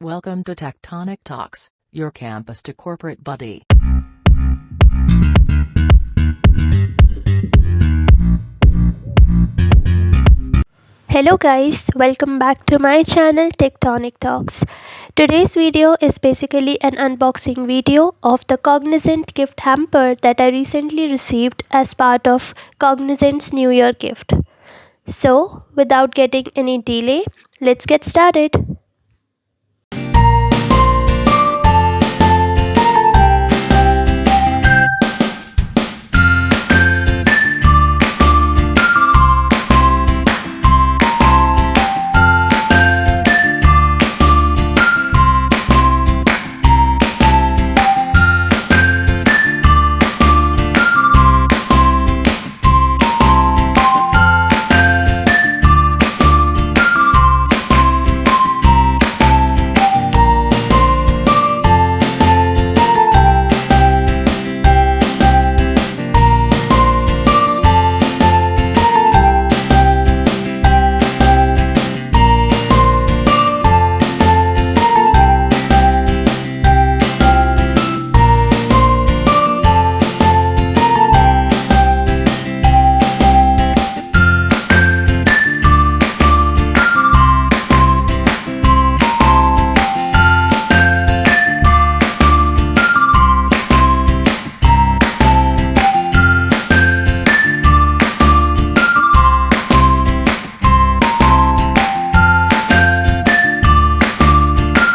Welcome to Tectonic Talks, your campus to corporate buddy. Hello guys, welcome back to my channel Tectonic Talks. Today's video is basically an unboxing video of the Cognizant Gift hamper that I recently received as part of Cognizant's New Year gift. So, without getting any delay, let's get started.